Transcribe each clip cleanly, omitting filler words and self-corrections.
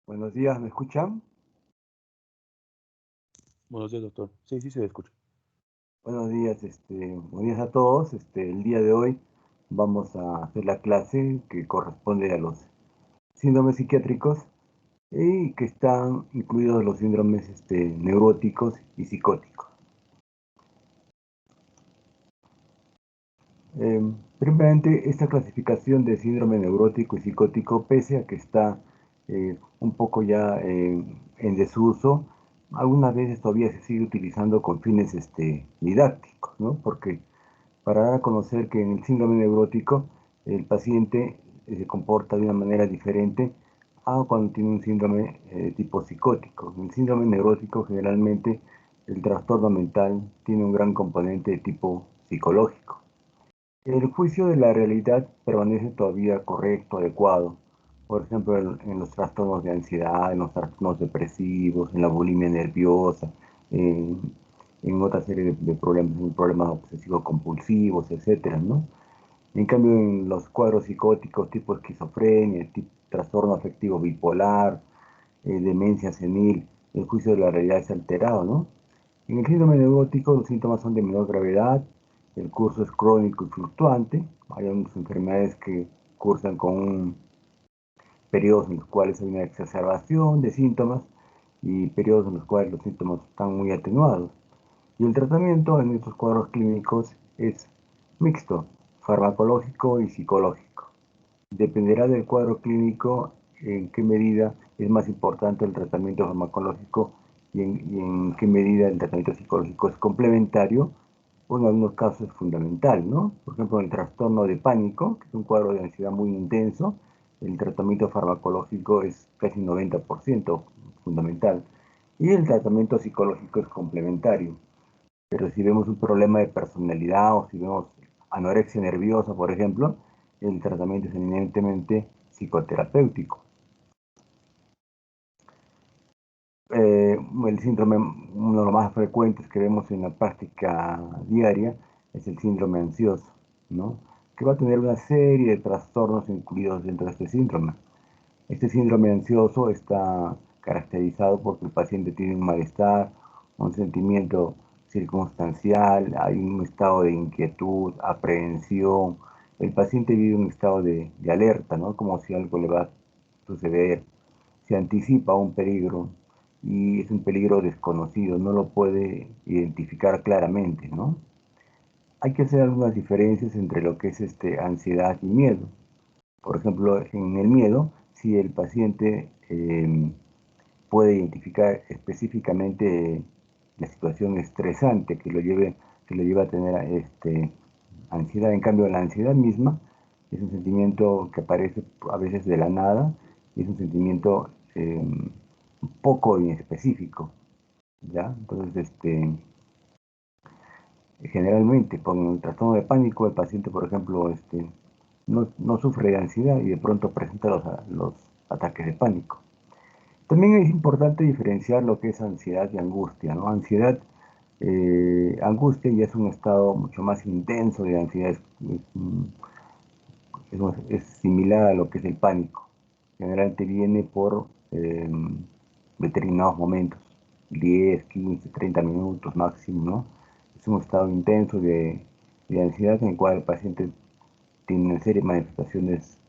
Buenos días, ¿me escuchan? Buenos días, doctor. Sí, sí se escucha. Buenos días a todos. El día de hoy vamos a hacer la clase que corresponde a los síndromes psiquiátricos y que están incluidos los síndromes neuróticos y psicóticos. Primeramente, esta clasificación de síndrome neurótico y psicótico, pese a que está un poco ya en desuso, algunas veces todavía se sigue utilizando con fines didácticos, ¿no? Porque para dar a conocer que en el síndrome neurótico el paciente se comporta de una manera diferente a cuando tiene un síndrome tipo psicótico. En el síndrome neurótico generalmente el trastorno mental tiene un gran componente de tipo psicológico. El juicio de la realidad permanece todavía correcto, adecuado. Por ejemplo, en los trastornos de ansiedad, en los trastornos depresivos, en la bulimia nerviosa, en, en otra serie de problemas, en problemas obsesivos compulsivos, etcétera, ¿no? En cambio, en los cuadros psicóticos tipo esquizofrenia, tipo trastorno afectivo bipolar, demencia senil, el juicio de la realidad es alterado, ¿no? En el síndrome neurótico los síntomas son de menor gravedad, el curso es crónico y fluctuante, hay algunas enfermedades que cursan con periodos en los cuales hay una exacerbación de síntomas y periodos en los cuales los síntomas están muy atenuados. Y el tratamiento en estos cuadros clínicos es mixto, farmacológico y psicológico. Dependerá del cuadro clínico en qué medida es más importante el tratamiento farmacológico y en qué medida el tratamiento psicológico es complementario o en algunos casos es fundamental, ¿no? Por ejemplo, en el trastorno de pánico, que es un cuadro de ansiedad muy intenso, el tratamiento farmacológico es casi 90% fundamental y el tratamiento psicológico es complementario. Pero si vemos un problema de personalidad o si vemos anorexia nerviosa, por ejemplo, el tratamiento es eminentemente psicoterapéutico. El síndrome, uno de los más frecuentes que vemos en la práctica diaria, es el síndrome ansioso, ¿no? Que va a tener una serie de trastornos incluidos dentro de este síndrome. Este síndrome ansioso está caracterizado porque el paciente tiene un malestar, un sentimiento circunstancial, hay un estado de inquietud, aprehensión. El paciente vive un estado de alerta, ¿no? Como si algo le va a suceder. Se anticipa un peligro y es un peligro desconocido, no lo puede identificar claramente, ¿no? Hay que hacer algunas diferencias entre lo que es ansiedad y miedo. Por ejemplo, en el miedo, si el paciente puede identificar específicamente la situación estresante que lo lleva a tener ansiedad. En cambio, la ansiedad misma es un sentimiento que aparece a veces de la nada y es un sentimiento poco inespecífico, ¿ya? Entonces, generalmente con el trastorno de pánico, el paciente, por ejemplo, no sufre de ansiedad y de pronto presenta los ataques de pánico. También es importante diferenciar lo que es ansiedad y angustia, ¿no? Angustia ya es un estado mucho más intenso de ansiedad, es similar a lo que es el pánico. Generalmente viene por determinados momentos, 10, 15, 30 minutos máximo, ¿no? Es un estado intenso de ansiedad en el cual el paciente tiene una serie de manifestaciones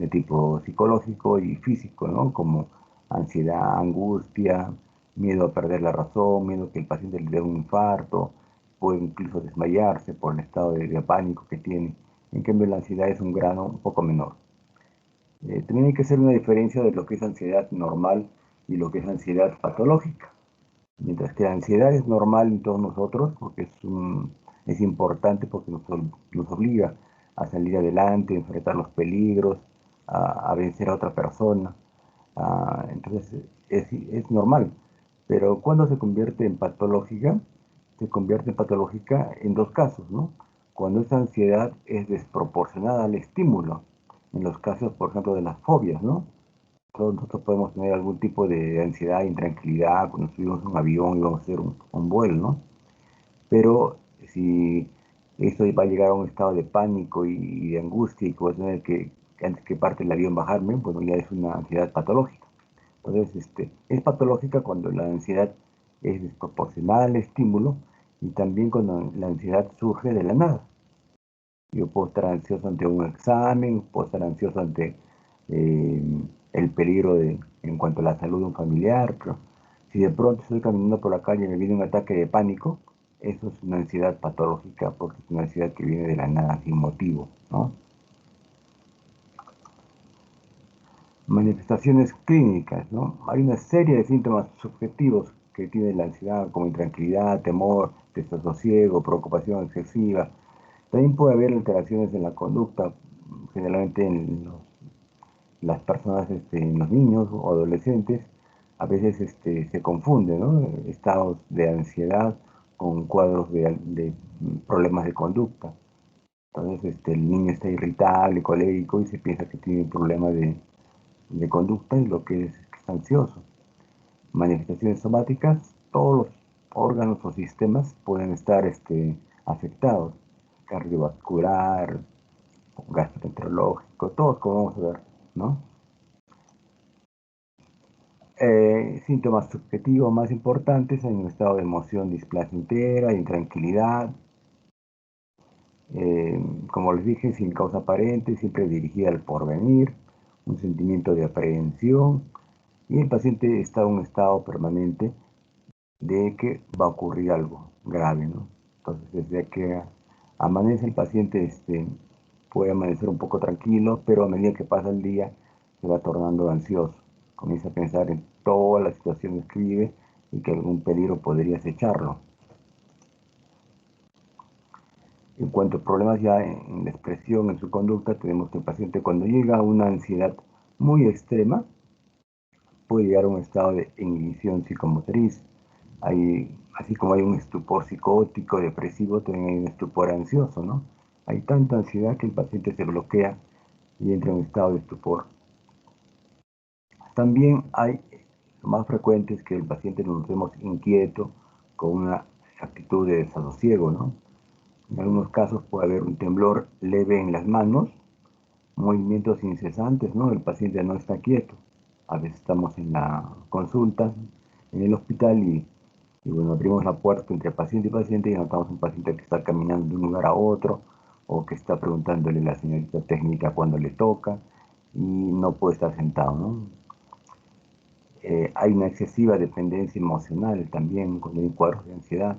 de tipo psicológico y físico, ¿no? Como ansiedad, angustia, miedo a perder la razón, miedo a que el paciente le dé un infarto, puede incluso desmayarse por el estado de pánico que tiene. En cambio, la ansiedad es un grano un poco menor. También hay que hacer una diferencia de lo que es ansiedad normal y lo que es ansiedad patológica. Mientras que la ansiedad es normal en todos nosotros, porque es importante porque nos obliga a salir adelante, a enfrentar los peligros, a vencer a otra persona. Entonces es normal. Pero cuando se convierte en patológica, se convierte en patológica en dos casos, ¿no? Cuando esa ansiedad es desproporcionada al estímulo, en los casos, por ejemplo, de las fobias, ¿no? Todos nosotros podemos tener algún tipo de ansiedad, intranquilidad cuando subimos a un avión y vamos a hacer un vuelo, ¿no? Pero si esto va a llegar a un estado de pánico y de angustia y que voy a tener que antes que parte el avión bajarme, bueno, ya es una ansiedad patológica. Entonces, es patológica cuando la ansiedad es desproporcional al estímulo y también cuando la ansiedad surge de la nada. Yo puedo estar ansioso ante un examen, puedo estar ansioso ante el peligro en cuanto a la salud de un familiar, pero si de pronto estoy caminando por la calle y me viene un ataque de pánico, eso es una ansiedad patológica porque es una ansiedad que viene de la nada, sin motivo, ¿no? Manifestaciones clínicas, ¿no? Hay una serie de síntomas subjetivos que tiene la ansiedad, como intranquilidad, temor, desasosiego, preocupación excesiva. También puede haber alteraciones en la conducta, generalmente en las personas, en los niños o adolescentes. A veces se confunden, ¿no? Estados de ansiedad con cuadros de problemas de conducta. Entonces, el niño está irritable, colérico y se piensa que tiene un problema de conducta y lo que es que está ansioso. Manifestaciones somáticas, todos los órganos o sistemas pueden estar afectados. Cardiovascular, gastroenterológico, todos como vamos a ver, ¿no? Síntomas subjetivos más importantes hay un estado de emoción displacentera, intranquilidad, como les dije, sin causa aparente, siempre dirigida al porvenir, un sentimiento de aprehensión, y el paciente está en un estado permanente de que va a ocurrir algo grave, ¿no? Entonces, desde que amanece el paciente, puede amanecer un poco tranquilo, pero a medida que pasa el día se va tornando ansioso. Comienza a pensar en todas las situaciones que vive y que algún peligro podría acecharlo. En cuanto a problemas ya en la expresión, en su conducta, tenemos que el paciente cuando llega a una ansiedad muy extrema, puede llegar a un estado de inhibición psicomotriz. Así como hay un estupor psicótico, depresivo, también hay un estupor ansioso, ¿no? Hay tanta ansiedad que el paciente se bloquea y entra en un estado de estupor. También lo más frecuente es que el paciente nos notemos inquieto, con una actitud de desasosiego, ¿no? En algunos casos puede haber un temblor leve en las manos, movimientos incesantes, ¿no? El paciente no está quieto. A veces estamos en la consulta, en el hospital y bueno, abrimos la puerta entre paciente y paciente y notamos un paciente que está caminando de un lugar a otro o que está preguntándole a la señorita técnica cuando le toca y no puede estar sentado, ¿no? Hay una excesiva dependencia emocional también cuando hay cuadros de ansiedad,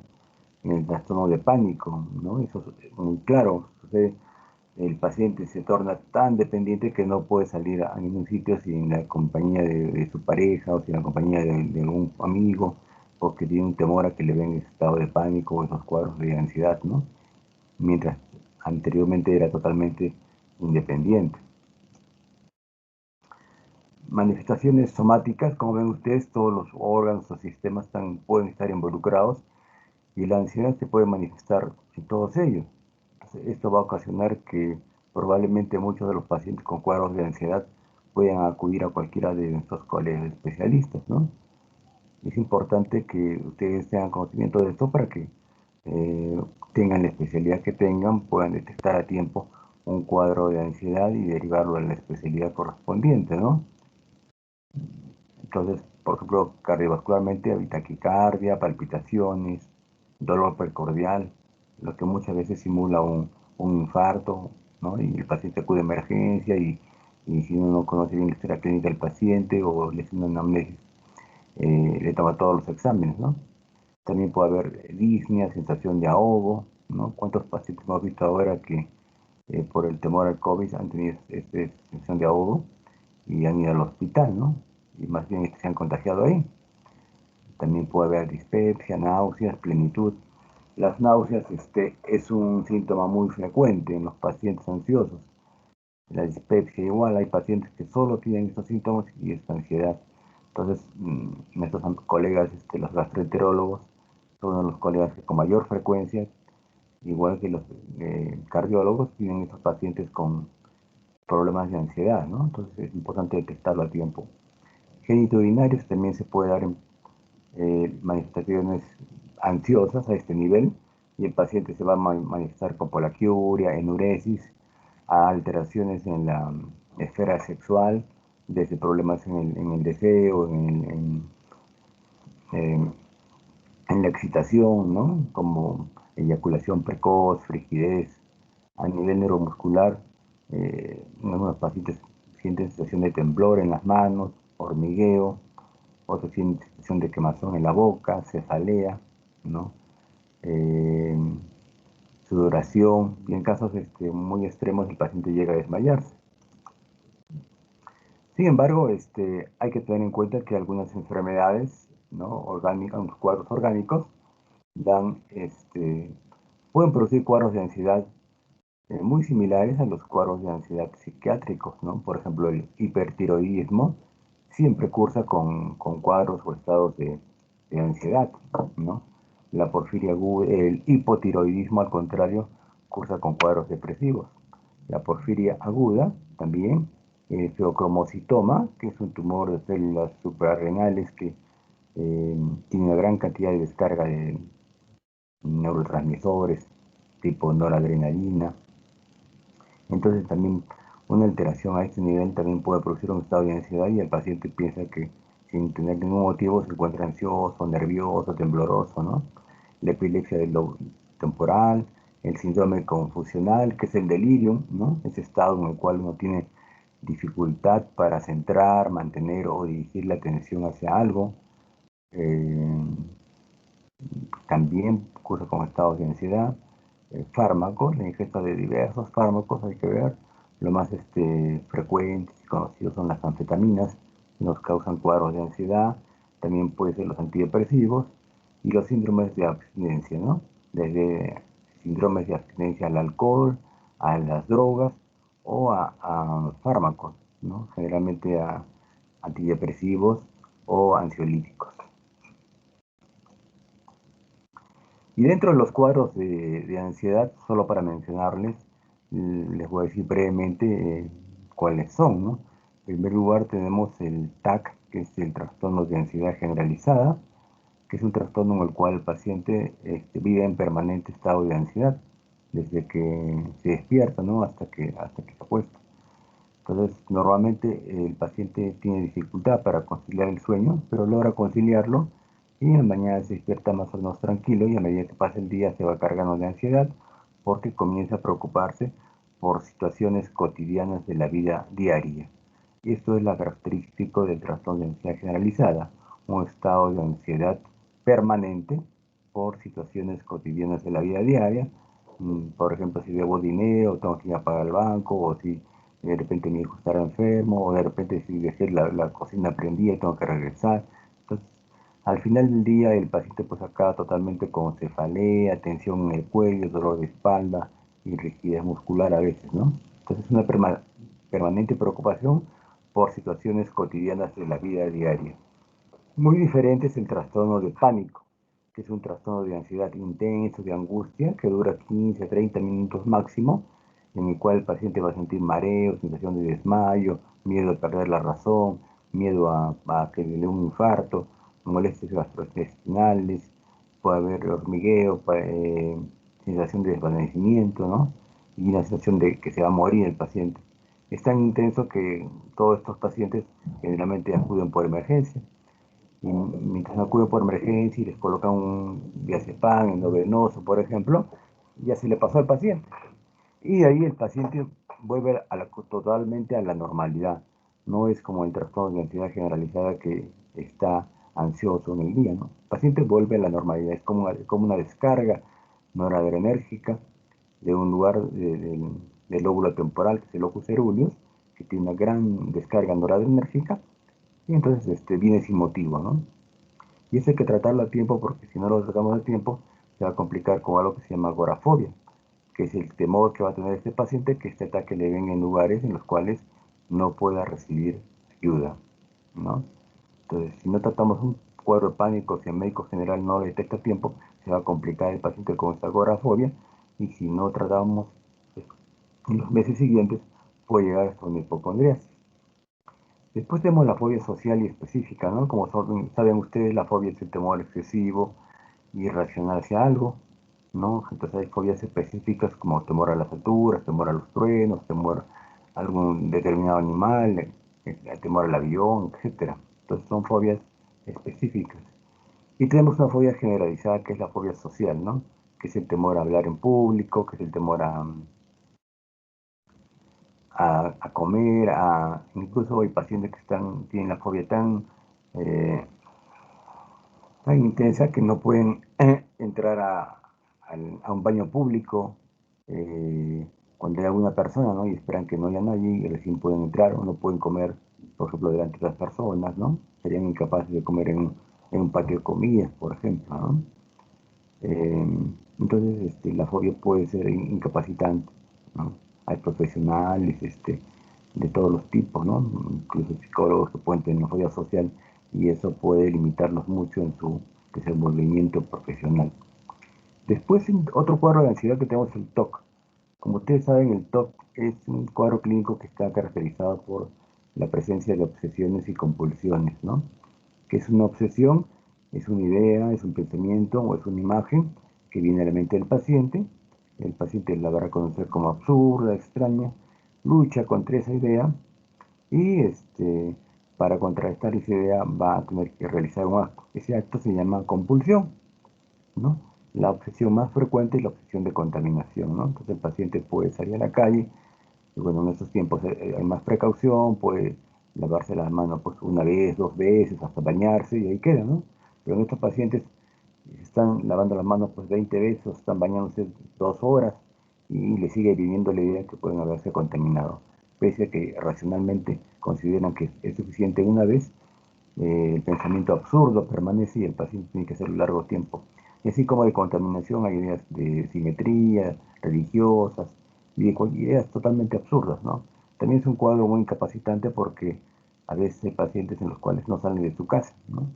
en el trastorno de pánico, ¿no? Eso es muy claro. Sucede, el paciente se torna tan dependiente que no puede salir a ningún sitio sin la compañía de su pareja o sin la compañía de algún amigo, porque tiene un temor a que le venga ese estado de pánico o esos cuadros de ansiedad, ¿no? Mientras anteriormente era totalmente independiente. Manifestaciones somáticas, como ven ustedes, todos los órganos o sistemas pueden estar involucrados y la ansiedad se puede manifestar en todos ellos. Entonces, esto va a ocasionar que probablemente muchos de los pacientes con cuadros de ansiedad puedan acudir a cualquiera de nuestros colegas especialistas, ¿no? Es importante que ustedes tengan conocimiento de esto para que tengan la especialidad que tengan, puedan detectar a tiempo un cuadro de ansiedad y derivarlo a la especialidad correspondiente, ¿no? Entonces, por ejemplo, cardiovascularmente hay taquicardia, palpitaciones, dolor precordial, lo que muchas veces simula un infarto, ¿no? Y el paciente acude a emergencia y si uno no conoce bien la historia clínica del paciente o le hace una anamnesis, le toma todos los exámenes, ¿no? También puede haber disnea, sensación de ahogo, ¿no? ¿Cuántos pacientes hemos visto ahora que por el temor al COVID han tenido esta sensación de ahogo y han ido al hospital, ¿no? Y más bien se han contagiado ahí. También puede haber dispepsia, náuseas, plenitud. Las náuseas es un síntoma muy frecuente en los pacientes ansiosos. La dispepsia igual, hay pacientes que solo tienen estos síntomas y esta ansiedad. Entonces, nuestros colegas, los gastroenterólogos, son uno de los colegas que con mayor frecuencia, igual que los cardiólogos, tienen estos pacientes con problemas de ansiedad, ¿no? Entonces es importante detectarlo a tiempo. Genitourinarios también se puede dar en manifestaciones ansiosas a este nivel y el paciente se va a manifestar con polaquiuria, enuresis, a alteraciones en la esfera sexual, desde problemas en el deseo, en- en la excitación, ¿no? Como eyaculación precoz, frigidez. A nivel neuromuscular, algunos pacientes sienten sensación de temblor en las manos, hormigueo, otros sienten sensación de quemazón en la boca, cefalea, ¿no? Eh, Sudoración, y en casos muy extremos el paciente llega a desmayarse. Sin embargo, hay que tener en cuenta que algunas enfermedades, ¿no? Orgánicas, los cuadros orgánicos, dan, pueden producir cuadros de ansiedad muy similares a los cuadros de ansiedad psiquiátricos, ¿no? Por ejemplo, el hipertiroidismo siempre cursa con cuadros o estados de ansiedad, ¿no? La porfiria aguda, el hipotiroidismo, al contrario, cursa con cuadros depresivos. La porfiria aguda también, el feocromocitoma, que es un tumor de células suprarrenales que tiene una gran cantidad de descarga de neurotransmisores tipo noradrenalina. Entonces también una alteración a este nivel también puede producir un estado de ansiedad y el paciente piensa que sin tener ningún motivo se encuentra ansioso, nervioso, tembloroso, ¿no? La epilepsia del lobo temporal, el síndrome confusional, que es el delirium, ¿no? Ese estado en el cual uno tiene dificultad para centrar, mantener o dirigir la atención hacia algo. Eh, También ocurre con estados de ansiedad. Fármacos, la ingesta de diversos fármacos, hay que ver. Lo más frecuentes y conocidos son las anfetaminas, que nos causan cuadros de ansiedad. También pueden ser los antidepresivos y los síndromes de abstinencia, ¿no? Desde síndromes de abstinencia al alcohol, a las drogas o a fármacos, ¿no? Generalmente a antidepresivos o ansiolíticos. Y dentro de los cuadros de ansiedad, solo para mencionarles, les voy a decir brevemente cuáles son, ¿no? En primer lugar tenemos el TAC, que es el trastorno de ansiedad generalizada, que es un trastorno en el cual el paciente vive en permanente estado de ansiedad, desde que se despierta, ¿no? Hasta que se acuesta. Entonces, normalmente el paciente tiene dificultad para conciliar el sueño, pero logra conciliarlo y en la mañana se despierta más o menos tranquilo y a medida que pasa el día se va cargando de ansiedad porque comienza a preocuparse por situaciones cotidianas de la vida diaria. Y esto es la característica del trastorno de ansiedad generalizada, un estado de ansiedad permanente por situaciones cotidianas de la vida diaria. Por ejemplo, si debo dinero, tengo que ir a pagar al banco, o si de repente mi hijo estará enfermo, o de repente si dejé la cocina prendida y tengo que regresar. Entonces, al final del día el paciente pues acaba totalmente con cefalea, tensión en el cuello, dolor de espalda y rigidez muscular a veces, ¿no? Entonces es una permanente preocupación por situaciones cotidianas de la vida diaria. Muy diferente es el trastorno de pánico, que es un trastorno de ansiedad intenso, de angustia, que dura 15 a 30 minutos máximo, en el cual el paciente va a sentir mareo, sensación de desmayo, miedo a perder la razón, miedo a que le dé un infarto, molestias gastrointestinales, puede haber hormigueo, sensación de desvanecimiento, ¿no? Y una sensación de que se va a morir el paciente. Es tan intenso que todos estos pacientes generalmente acuden por emergencia y mientras acuden por emergencia y les colocan un diazepam endovenoso, por ejemplo, ya se le pasó al paciente. Y de ahí el paciente vuelve totalmente a la normalidad. No es como el trastorno de ansiedad generalizada que está ansioso en el día, ¿no? El paciente vuelve a la normalidad, es como una descarga noradrenérgica de un lugar del lóbulo temporal, que es el locus ceruleus, que tiene una gran descarga noradrenérgica, y entonces viene sin motivo, ¿no? Y eso hay que tratarlo a tiempo porque si no lo tratamos a tiempo se va a complicar con algo que se llama agorafobia, que es el temor que va a tener este paciente que este ataque le venga en lugares en los cuales no pueda recibir ayuda, ¿no? Entonces, si no tratamos un cuadro de pánico, si el médico general no lo detecta a tiempo, se va a complicar el paciente con esta agorafobia y si no tratamos pues, en los meses siguientes puede llegar hasta una hipocondriasis. Después tenemos la fobia social y específica, ¿no? Como saben ustedes, la fobia es el temor excesivo y irracional hacia algo, ¿no? Entonces hay fobias específicas como temor a las alturas, temor a los truenos, temor a algún determinado animal. el temor al avión, etcétera. Entonces son fobias específicas. Y tenemos una fobia generalizada que es la fobia social, ¿no? Que es el temor a hablar en público, que es el temor a comer, incluso hay pacientes que tienen la fobia eh, tan intensa que no pueden entrar a un baño público cuando hay alguna persona, ¿no? Y esperan que no haya nadie y recién pueden entrar o no pueden comer, por ejemplo, delante de las personas, ¿no? Serían incapaces de comer en un patio de comidas, por ejemplo, ¿no? Entonces, la fobia puede ser incapacitante, ¿no? Hay profesionales, de todos los tipos, ¿no? Incluso psicólogos que pueden tener fobia social y eso puede limitarlos mucho en su desenvolvimiento profesional. Después, otro cuadro de ansiedad que tenemos es el TOC. Como ustedes saben, el TOC es un cuadro clínico que está caracterizado por la presencia de obsesiones y compulsiones, ¿no? ¿Qué es una obsesión? Es una idea, es un pensamiento o es una imagen que viene a la mente del paciente. El paciente la va a reconocer como absurda, extraña, lucha contra esa idea y para contrarrestar esa idea va a tener que realizar un acto. Ese acto se llama compulsión, ¿no? La obsesión más frecuente es la obsesión de contaminación, ¿no? Entonces el paciente puede salir a la calle y bueno, en estos tiempos hay más precaución, puede lavarse las manos pues una vez, dos veces, hasta bañarse y ahí queda, ¿no? Pero en estos pacientes están lavando las manos pues 20 veces, están bañándose 2 horas y le sigue viviendo la idea que pueden haberse contaminado. Pese a que racionalmente consideran que es suficiente una vez, el pensamiento absurdo permanece y el paciente tiene que hacerlo largo tiempo. Y así como de contaminación hay ideas de simetría, religiosas, y de ideas totalmente absurdas, ¿no? También es un cuadro muy incapacitante porque a veces hay pacientes en los cuales no salen de su casa, ¿no?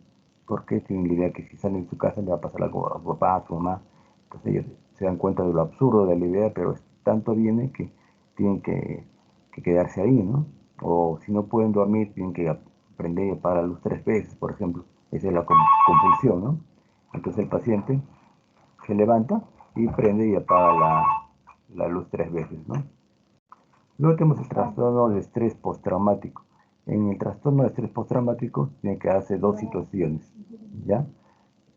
Porque tienen la idea que si salen de su casa le va a pasar algo a su papá, a su mamá. Entonces ellos se dan cuenta de lo absurdo de la idea, pero tanto viene que tienen que quedarse ahí, ¿no? O si no pueden dormir, tienen que prender y apagar la luz 3 veces, por ejemplo. Esa es la compulsión, ¿no? Entonces el paciente se levanta y prende y apaga la luz 3 veces, ¿no? Luego tenemos el trastorno de estrés postraumático. En el trastorno de estrés postraumático tiene que darse dos situaciones, ¿ya?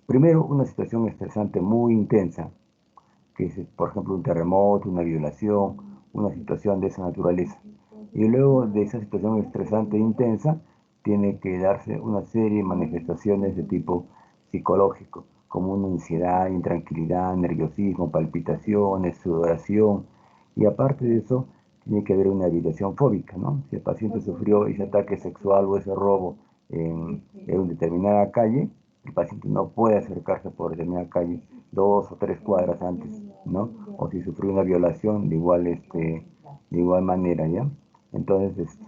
Primero, una situación estresante muy intensa, que es, por ejemplo, un terremoto, una violación, una situación de esa naturaleza. Y luego de esa situación estresante e intensa, tiene que darse una serie de manifestaciones de tipo psicológico, como una ansiedad, intranquilidad, nerviosismo, palpitaciones, sudoración. Y aparte de eso, tiene que haber una habitación fóbica, ¿no? Si el paciente sufrió ese ataque sexual o ese robo en una determinada calle, el paciente no puede acercarse por determinada calle 2 o 3 cuadras antes, ¿no? O si sufrió una violación, de igual manera, ¿ya? Entonces,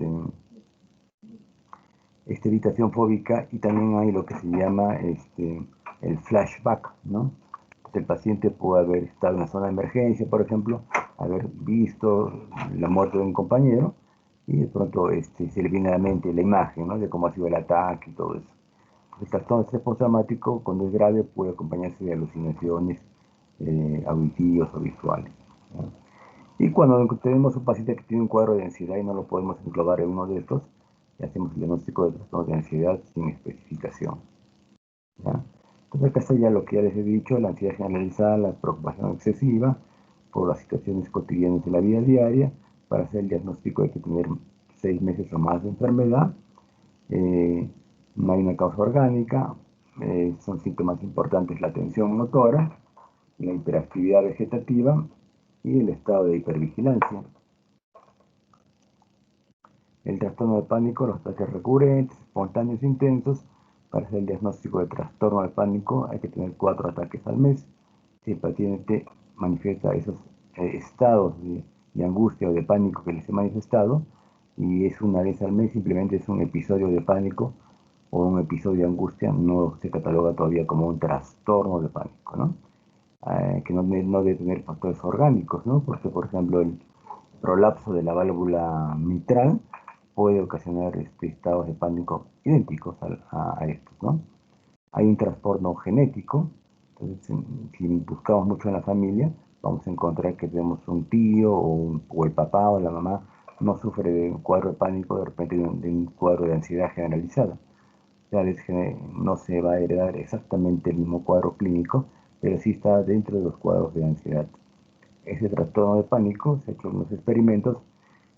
esta evitación fóbica y también hay lo que se llama el flashback, ¿no? Entonces, el paciente puede haber estado en una zona de emergencia, por ejemplo, haber visto la muerte de un compañero y de pronto se le viene a la mente la imagen, ¿no? De cómo ha sido el ataque y todo eso. El trastorno de estrés postraumático, cuando es grave, puede acompañarse de alucinaciones auditivas o visuales, ¿no? Y cuando tenemos un paciente que tiene un cuadro de ansiedad y no lo podemos englobar en uno de estos, le hacemos el diagnóstico de trastorno de ansiedad sin especificación, ¿ya? Entonces acá está ya lo que ya les he dicho, la ansiedad generalizada, la preocupación excesiva por las situaciones cotidianas de la vida diaria. Para hacer el diagnóstico hay que tener 6 meses o más de enfermedad. eh, no hay una causa orgánica. Son síntomas importantes la tensión motora, la hiperactividad vegetativa y el estado de hipervigilancia. El trastorno de pánico, los ataques recurrentes, espontáneos e intensos. Para hacer el diagnóstico de trastorno de pánico hay que tener 4 ataques al mes. Si el paciente manifiesta esos estados de angustia o de pánico que les he manifestado, y es una vez al mes, simplemente es un episodio de pánico o un episodio de angustia, no se cataloga todavía como un trastorno de pánico, ¿no? Que no debe tener factores orgánicos, ¿no? Porque, por ejemplo, el prolapso de la válvula mitral puede ocasionar estados de pánico idénticos a estos, ¿no? Hay un trastorno genético, entonces si buscamos mucho en la familia, vamos a encontrar que tenemos un tío o el papá o la mamá no sufre de un cuadro de pánico, de repente de un cuadro de ansiedad generalizada. No se va a heredar exactamente el mismo cuadro clínico, pero sí está dentro de los cuadros de ansiedad. Ese trastorno de pánico se ha hecho unos experimentos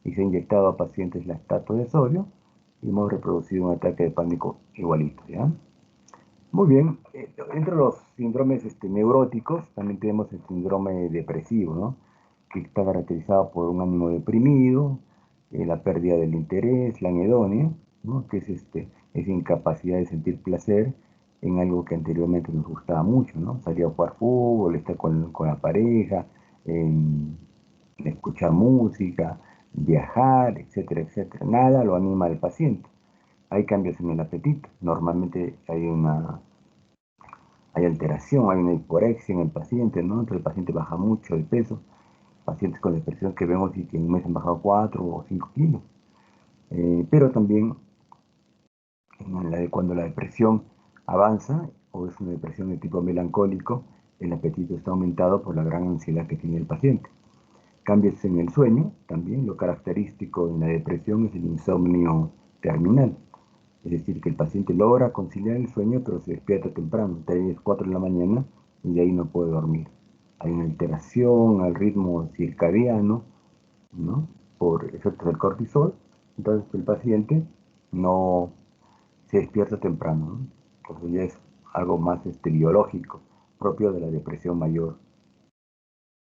y se ha inyectado a pacientes lactato de sodio y hemos reproducido un ataque de pánico igualito, ¿ya? Muy bien, entre los síndromes neuróticos también tenemos el síndrome depresivo, ¿no? Que está caracterizado por un ánimo deprimido, la pérdida del interés, la anedonia, ¿no? Que es esa incapacidad de sentir placer en algo que anteriormente nos gustaba mucho, ¿no? Salir a jugar fútbol, estar con la pareja, escuchar música, viajar, etcétera, etcétera. Nada lo anima al paciente. Hay cambios en el apetito. Normalmente hay alteración, hay una hiporexia en el paciente, ¿no? Entonces el paciente baja mucho de peso. Pacientes con depresión que vemos y que en un mes han bajado 4 o 5 kilos. Pero también cuando la depresión avanza o es una depresión de tipo melancólico, el apetito está aumentado por la gran ansiedad que tiene el paciente. Cambios en el sueño, también lo característico en la depresión es el insomnio terminal. Es decir, que el paciente logra conciliar el sueño, pero se despierta temprano, 3, 4 de la mañana, y de ahí no puede dormir. Hay una alteración al ritmo circadiano, ¿no? Por efectos del cortisol, entonces el paciente no se despierta temprano, ¿no? Entonces ya es algo más biológico, propio de la depresión mayor.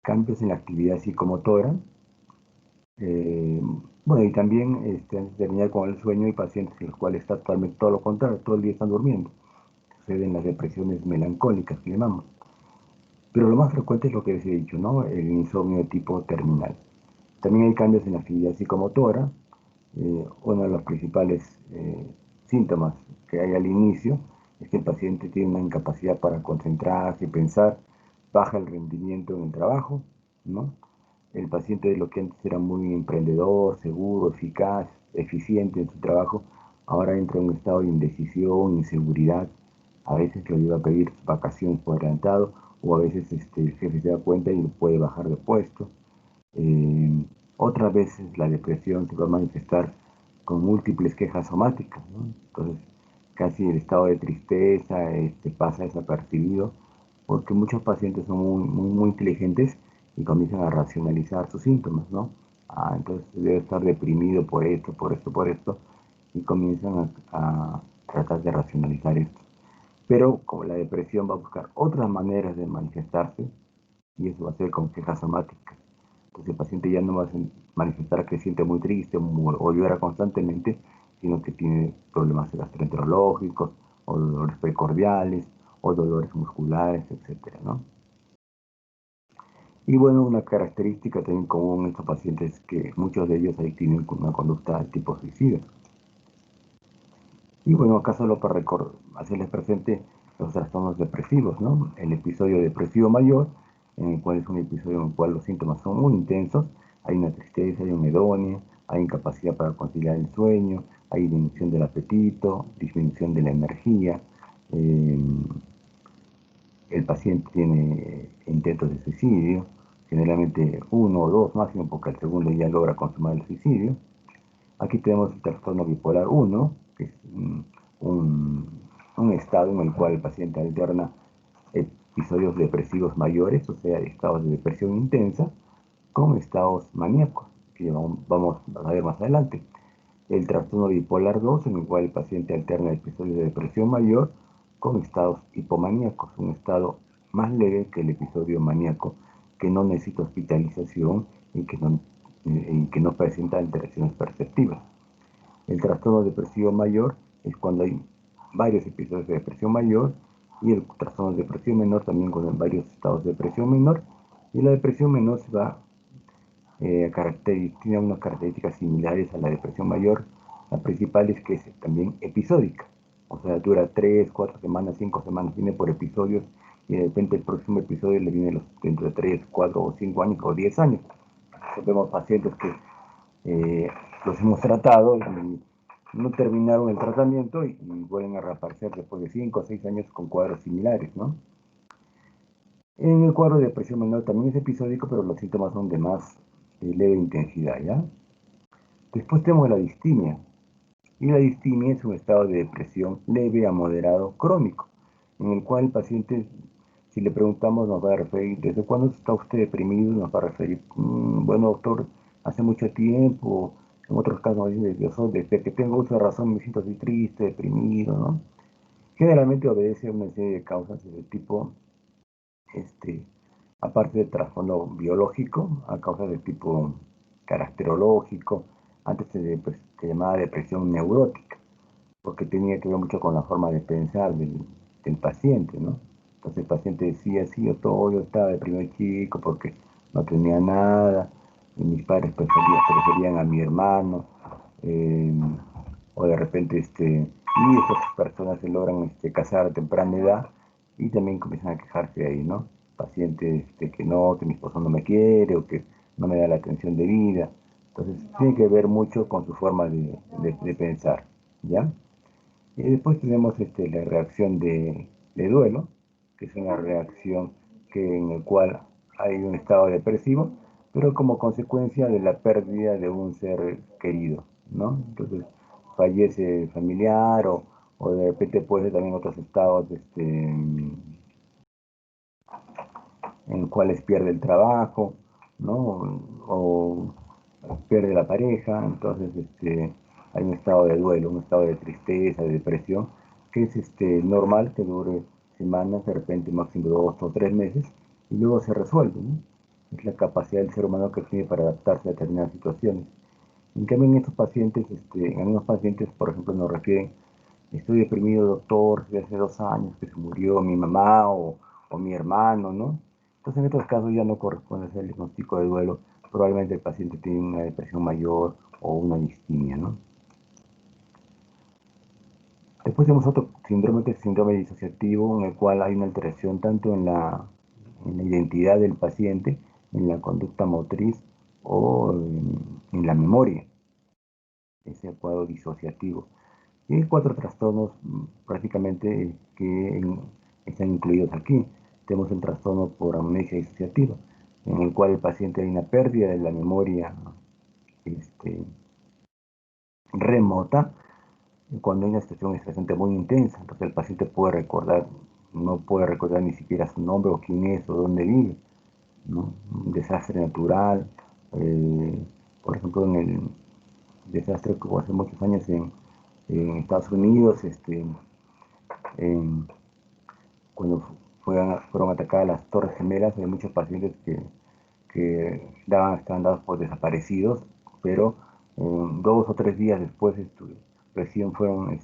Cambios en la actividad psicomotora. Eh, bueno, y también antes de terminar con el sueño, hay pacientes en los cuales está totalmente todo lo contrario, todo el día están durmiendo. Suceden las depresiones melancólicas que llamamos. Pero lo más frecuente es lo que les he dicho, ¿no? El insomnio de tipo terminal. También hay cambios en la actividad psicomotora. Uno de los principales síntomas que hay al inicio es que el paciente tiene una incapacidad para concentrarse y pensar, baja el rendimiento en el trabajo, ¿no? El paciente de lo que antes era muy emprendedor, seguro, eficaz, eficiente en su trabajo, ahora entra en un estado de indecisión, inseguridad. A veces lo lleva a pedir vacaciones por adelantado o a veces el jefe se da cuenta y lo puede bajar de puesto. Eh, Otras veces la depresión se va a manifestar con múltiples quejas somáticas, ¿no? Entonces, casi el estado de tristeza pasa desapercibido porque muchos pacientes son muy inteligentes y comienzan a racionalizar sus síntomas, ¿no? Entonces debe estar deprimido por esto, por esto, por esto, y comienzan a tratar de racionalizar esto. Pero como la depresión va a buscar otras maneras de manifestarse, y eso va a ser con quejas somáticas. Entonces el paciente ya no va a manifestar que se siente muy triste o llora constantemente, sino que tiene problemas gastroenterológicos, o dolores precordiales, o dolores musculares, etcétera, ¿no? Y bueno, una característica también común en estos pacientes es que muchos de ellos ahí tienen una conducta de tipo suicida. Y bueno, acá solo para hacerles presente los trastornos depresivos, ¿no? El episodio depresivo mayor, en el cual es un episodio en el cual los síntomas son muy intensos, hay una tristeza, hay una hedonia, hay incapacidad para conciliar el sueño, hay disminución del apetito, disminución de la energía, eh, el paciente tiene intentos de suicidio, generalmente uno o dos máximo, porque al segundo ya logra consumar el suicidio. Aquí tenemos el trastorno bipolar 1, que es un, un estado en el cual el paciente alterna episodios depresivos mayores, o sea, estados de depresión intensa, con estados maníacos, que vamos a ver más adelante. El trastorno bipolar 2, en el cual el paciente alterna episodios de depresión mayor con estados hipomaníacos, un estado más leve que el episodio maníaco, que no necesita hospitalización y que no presenta alteraciones perceptivas. El trastorno depresivo mayor es cuando hay varios episodios de depresión mayor, y el trastorno de depresión menor también con varios estados de depresión menor, y la depresión menor se va tiene unas características similares a la depresión mayor. La principal es que es también episódica, o sea, dura 3, 4 semanas, 5 semanas, viene por episodios, y de repente el próximo episodio le viene dentro de 3, 4 o 5 años o 10 años. Entonces, vemos pacientes que los hemos tratado y no terminaron el tratamiento y vuelven a reaparecer después de 5 o 6 años con cuadros similares, ¿no? En el cuadro de depresión menor también es episódico, pero los síntomas son de más leve intensidad, ¿ya? Después tenemos la distimia. Y la distimia es un estado de depresión leve a moderado crónico, en el cual el paciente, si le preguntamos, nos va a referir, ¿desde cuándo está usted deprimido? Nos va a referir, bueno, doctor, hace mucho tiempo. En otros casos, desde que tengo uso de razón me siento así triste, deprimido, ¿no? Generalmente obedece a una serie de causas de tipo, este, aparte del trasfondo biológico, a causas de tipo caracterológico. Antes se llamaba depresión neurótica, porque tenía que ver mucho con la forma de pensar del paciente, ¿no? Entonces el paciente decía, sí, yo estaba deprimido chico porque no tenía nada, y mis padres preferían a mi hermano, eh, o de repente, y estas personas se logran casar a temprana edad y también comienzan a quejarse ahí, ¿no? Pacientes que no, que mi esposo no me quiere o que no me da la atención de vida. Entonces tiene que ver mucho con su forma de pensar, ¿ya? Y después tenemos la reacción de duelo, que es una reacción en la cual hay un estado depresivo, pero como consecuencia de la pérdida de un ser querido, ¿no? Entonces fallece el familiar o de repente puede ser también otros estados en los cuales pierde el trabajo, ¿no? O pierde la pareja, entonces hay un estado de duelo, un estado de tristeza, de depresión, que es normal que dure semanas, de repente máximo 2 o 3 meses, y luego se resuelve, ¿no? Es la capacidad del ser humano que tiene para adaptarse a determinadas situaciones. En cambio, en estos pacientes, en algunos pacientes, por ejemplo, nos refieren, estoy deprimido, doctor, desde hace 2 años que se murió mi mamá o mi hermano, ¿no? Entonces, en estos casos ya no corresponde hacer el diagnóstico de duelo. Probablemente el paciente tiene una depresión mayor o una distimia, ¿no? Después tenemos otro síndrome que es síndrome disociativo, en el cual hay una alteración tanto en la identidad del paciente, en la conducta motriz o en la memoria, ese cuadro disociativo. Y hay 4 trastornos prácticamente están incluidos aquí. Tenemos el trastorno por amnesia disociativa, en el cual el paciente hay una pérdida de la memoria remota cuando hay una situación estresante muy intensa. Entonces el paciente no puede recordar ni siquiera su nombre o quién es o dónde vive, ¿no? Un desastre natural, eh, por ejemplo, en el desastre que hubo hace muchos años en Estados Unidos, en, cuando fueron atacadas las Torres Gemelas, hay muchos pacientes que estaban dados por desaparecidos, pero 2 o 3 días después recién fueron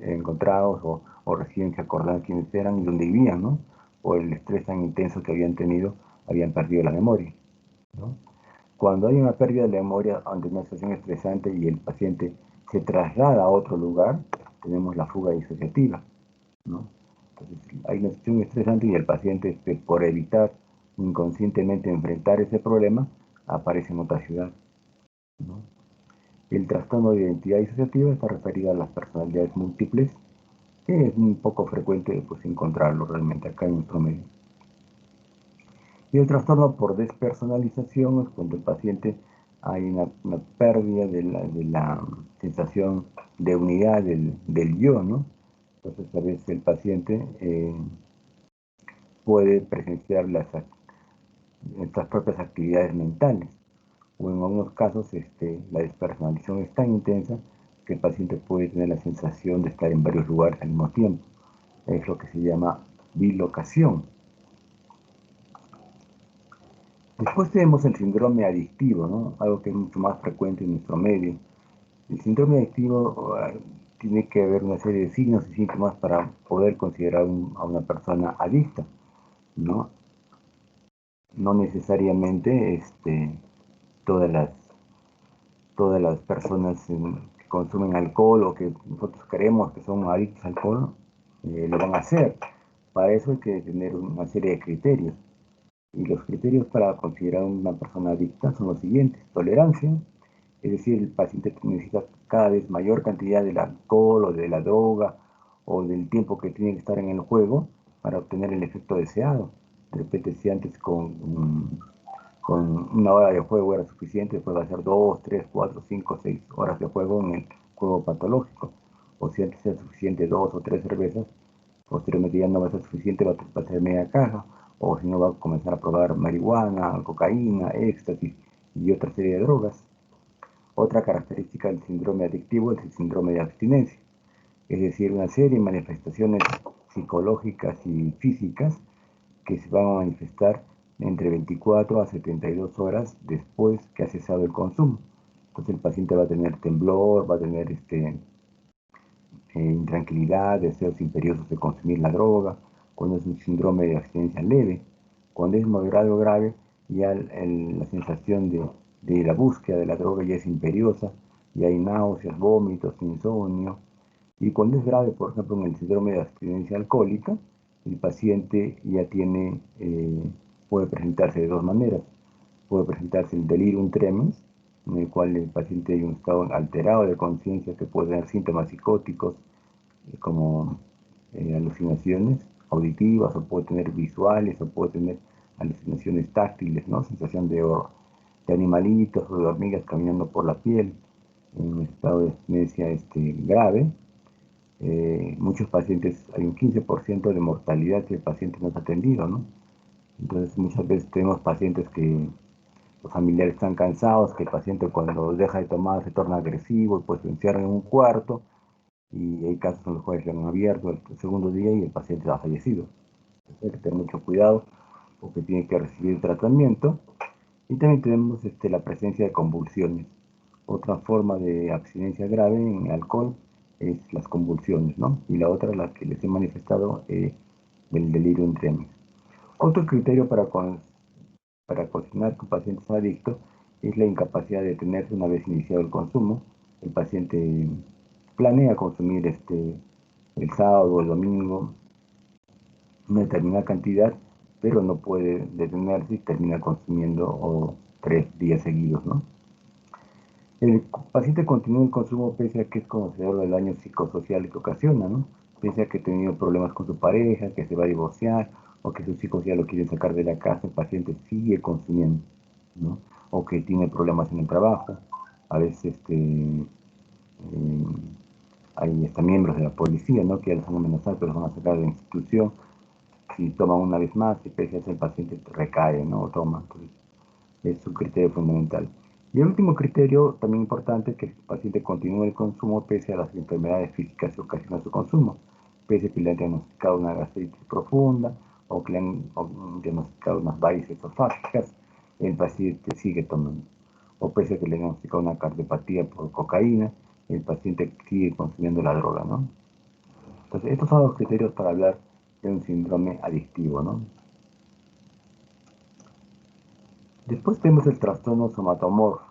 encontrados o recién se acordaron quiénes eran y dónde vivían, ¿no? Por el estrés tan intenso que habían tenido, habían perdido la memoria, ¿no? Cuando hay una pérdida de la memoria ante una situación estresante y el paciente se traslada a otro lugar, tenemos la fuga disociativa, ¿no? Entonces, hay una situación estresante y el paciente, por evitar inconscientemente enfrentar ese problema, aparece en otra ciudad, ¿no? El trastorno de identidad disociativa está referido a las personalidades múltiples, que es un poco frecuente pues, encontrarlo realmente acá en nuestro medio. Y el trastorno por despersonalización es cuando el paciente hay una pérdida de la sensación de unidad del yo, ¿no? Entonces a veces el paciente puede presenciar estas propias actividades mentales, o en algunos casos la despersonalización es tan intensa que el paciente puede tener la sensación de estar en varios lugares al mismo tiempo. Es lo que se llama bilocación. Después tenemos el síndrome adictivo, ¿no? Algo que es mucho más frecuente en nuestro medio. El síndrome adictivo tiene que haber una serie de signos y síntomas para poder considerar a una persona adicta, ¿no? No necesariamente todas las, todas las personas que consumen alcohol o que nosotros creemos que son adictos al alcohol lo van a hacer. Para eso hay que tener una serie de criterios. Y los criterios para considerar una persona adicta son los siguientes: tolerancia, es decir, el paciente necesita cada vez mayor cantidad del alcohol o de la droga o del tiempo que tiene que estar en el juego para obtener el efecto deseado. De repente, si antes con con una hora de juego era suficiente, después va a ser 2, 3, 4, 5, 6 horas de juego en el juego patológico. O si antes era suficiente 2 o 3 cervezas, posteriormente ya no va a ser suficiente, va a ser media caja, o si no va a comenzar a probar marihuana, cocaína, éxtasis y otra serie de drogas. Otra característica del síndrome adictivo es el síndrome de abstinencia, es decir, una serie de manifestaciones psicológicas y físicas que se van a manifestar entre 24 a 72 horas después que ha cesado el consumo. Entonces el paciente va a tener temblor, va a tener intranquilidad, deseos imperiosos de consumir la droga, cuando es un síndrome de abstinencia leve. Cuando es moderado o grave, ya la sensación de la búsqueda de la droga ya es imperiosa, y hay náuseas, vómitos, insomnio. Y cuando es grave, por ejemplo, en el síndrome de abstinencia alcohólica, el paciente ya puede presentarse de dos maneras. Puede presentarse el delirium tremens, en el cual el paciente hay un estado alterado de conciencia que puede tener síntomas psicóticos, como alucinaciones auditivas, o puede tener visuales, o puede tener alucinaciones táctiles, ¿no? Sensación de animalitos o de hormigas caminando por la piel, en un estado de abstinencia grave. Muchos pacientes, hay un 15% de mortalidad si el paciente no es atendido, ¿no? Entonces muchas veces tenemos pacientes que los familiares están cansados, que el paciente cuando deja de tomar se torna agresivo y pues se encierra en un cuarto, y hay casos en los cuales se han abierto el segundo día y el paciente ha fallecido. Entonces hay que tener mucho cuidado porque tiene que recibir tratamiento. Y también tenemos la presencia de convulsiones. Otra forma de abstinencia grave en alcohol es las convulsiones, ¿no? Y la otra, la que les he manifestado, del delirium tremens. Otro criterio para consignar que un paciente es adicto es la incapacidad de detenerse una vez iniciado el consumo. El paciente planea consumir el sábado o el domingo una determinada cantidad, pero no puede detenerse y termina consumiendo 3 días seguidos, ¿no? El paciente continúa el consumo pese a que es conocedor del daño psicosocial que ocasiona, ¿no? Pese a que ha tenido problemas con su pareja, que se va a divorciar, o que sus hijos ya lo quieren sacar de la casa, el paciente sigue consumiendo, ¿no? O que tiene problemas en el trabajo. A veces hay miembros de la policía, ¿no? Que ya los han amenazado, pero los van a sacar de la institución. Si toma una vez más, y pese a eso el paciente recae, ¿no? O toma. Entonces, es un criterio fundamental. Y el último criterio, también importante, que el paciente continúe el consumo pese a las enfermedades físicas que ocasionan su consumo, pese a que le han diagnosticado una gastritis profunda, o que le han diagnosticado unas varices esofágicas, el paciente sigue tomando. O pese a que le han diagnosticado una cardiopatía por cocaína, el paciente sigue consumiendo la droga, ¿no? Entonces, estos son los criterios para hablar de un síndrome adictivo, ¿no? Después tenemos el trastorno somatomorfo.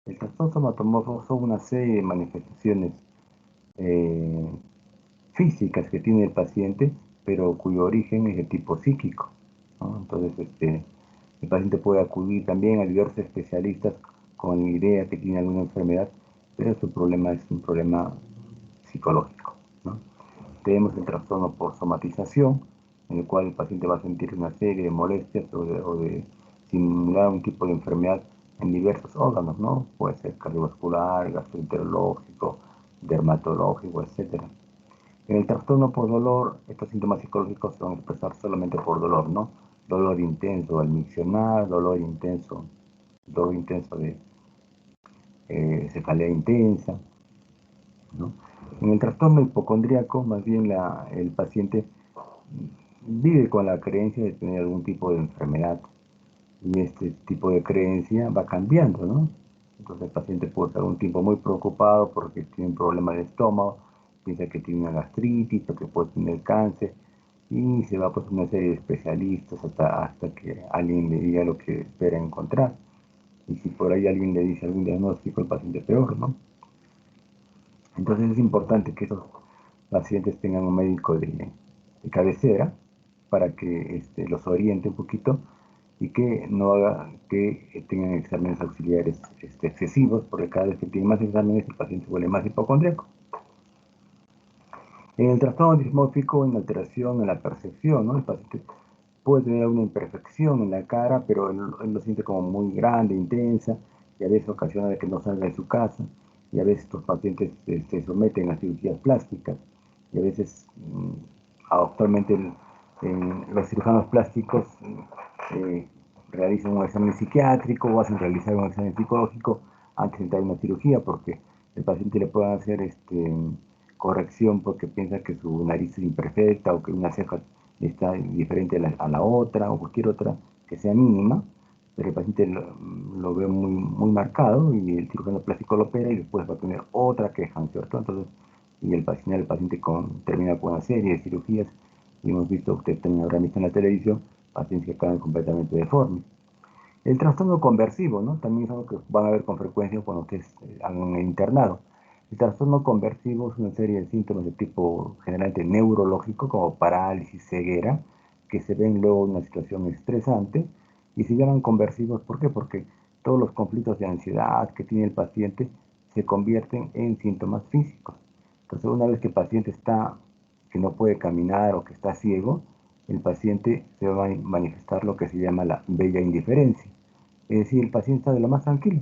El trastorno somatomorfo son una serie de manifestaciones eh, físicas que tiene el paciente, pero cuyo origen es de tipo psíquico, ¿no? Entonces, el paciente puede acudir también a diversos especialistas con la idea que tiene alguna enfermedad, pero su problema es un problema psicológico, ¿no? Tenemos el trastorno por somatización, en el cual el paciente va a sentir una serie de molestias o de simular un tipo de enfermedad en diversos órganos, ¿no? Puede ser cardiovascular, gastroenterológico, dermatológico, etc. En el trastorno por dolor, estos síntomas psicológicos se van a expresar solamente por dolor, ¿no? Dolor intenso al miccionar, dolor intenso de cefalea intensa, ¿no? En el trastorno hipocondríaco, más bien el paciente vive con la creencia de tener algún tipo de enfermedad, y este tipo de creencia va cambiando, ¿no? Entonces el paciente puede estar un tiempo muy preocupado porque tiene un problema de estómago, piensa que tiene una gastritis o que puede tener cáncer, y se va pues a una serie de especialistas hasta que alguien le diga lo que espera encontrar. Y si por ahí alguien le dice algún diagnóstico, el paciente peor, ¿no? Entonces es importante que esos pacientes tengan un médico de cabecera para que los oriente un poquito, y que no haga que tengan exámenes auxiliares excesivos, porque cada vez que tienen más exámenes el paciente se vuelve más hipocondríaco. En el trastorno dismórfico, en alteración en la percepción, ¿no? El paciente puede tener una imperfección en la cara, pero él lo siente como muy grande, intensa, y a veces ocasiona de que no salga de su casa, y a veces estos pacientes se someten a cirugías plásticas, y a veces actualmente los cirujanos plásticos eh, realizan un examen psiquiátrico o hacen realizar un examen psicológico antes de entrar a una cirugía, porque el paciente le puede hacer corrección porque piensa que su nariz es imperfecta o que una ceja está diferente a la otra o cualquier otra que sea mínima, pero el paciente lo ve muy, muy marcado y el cirujano plástico lo opera y después va a tener otra queja, ¿no es cierto? Entonces, y el paciente termina con una serie de cirugías y hemos visto, usted también habrá visto en la televisión, pacientes que quedan completamente deformes. El trastorno conversivo, ¿no? También es algo que van a ver con frecuencia cuando ustedes hagan el internado. El trastorno conversivo es una serie de síntomas de tipo generalmente neurológico, como parálisis, ceguera, que se ven luego en una situación estresante y se llaman conversivos. ¿Por qué? Porque todos los conflictos de ansiedad que tiene el paciente se convierten en síntomas físicos. Entonces, una vez que el paciente está, que no puede caminar o que está ciego, el paciente se va a manifestar lo que se llama la bella indiferencia. Es decir, el paciente está de lo más tranquilo.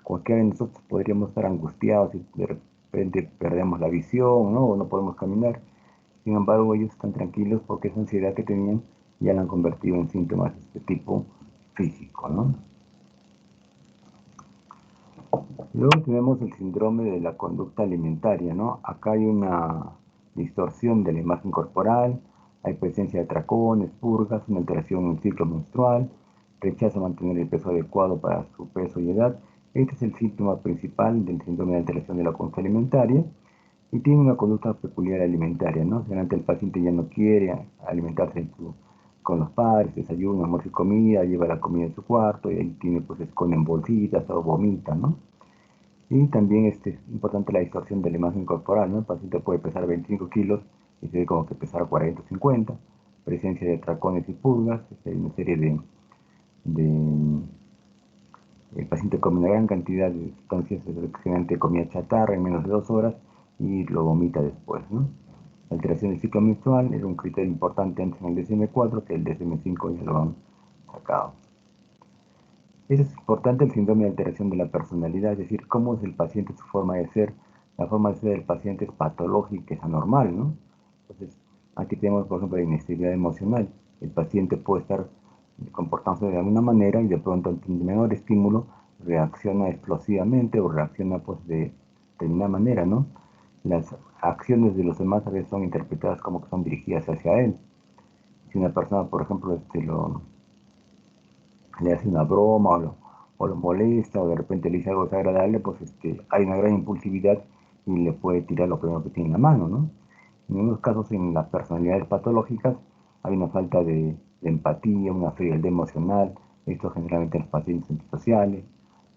Cualquiera de nosotros podríamos estar angustiados y de repente perdemos la visión, ¿no? O no podemos caminar. Sin embargo, ellos están tranquilos porque esa ansiedad que tenían ya la han convertido en síntomas de este tipo físico, ¿no? Luego tenemos el síndrome de la conducta alimentaria, ¿no? Acá hay una distorsión de la imagen corporal, hay presencia de atracones, purgas, una alteración en el ciclo menstrual, rechazo a mantener el peso adecuado para su peso y edad. Este es el síntoma principal del síndrome de alteración de la conducta alimentaria y tiene una conducta peculiar alimentaria, ¿no? Generalmente el paciente ya no quiere alimentarse con los padres, desayuno, almuerzo y comida, lleva la comida en su cuarto y ahí tiene, pues, esconde en bolsitas o vomita, ¿no? Y también es importante la distorsión de la imagen corporal, ¿no? El paciente puede pesar 25 kilos y se ve como que pesar 40 o 50, presencia de tracones y pulgas, hay una serie de el paciente come una gran cantidad de sustancias, generalmente comida chatarra en menos de 2 horas y lo vomita después, ¿no? La alteración del ciclo menstrual era un criterio importante antes en el DSM-4, que el DSM-5 ya lo han sacado. Eso es importante, el síndrome de alteración de la personalidad, es decir, cómo es el paciente, su forma de ser. La forma de ser del paciente es patológica, es anormal, ¿no? Entonces, aquí tenemos, por ejemplo, la inestabilidad emocional. El paciente puede estar comportándose de alguna manera y de pronto ante un menor estímulo reacciona explosivamente o reacciona pues de determinada manera, ¿no? Las acciones de los demás a veces son interpretadas como que son dirigidas hacia él. Si una persona, por ejemplo, le hace una broma o lo molesta o de repente le dice algo desagradable, pues hay una gran impulsividad y le puede tirar lo primero que tiene en la mano, ¿no? En unos casos, en las personalidades patológicas, hay una falta de empatía, una frialdad emocional, esto generalmente en los pacientes antisociales.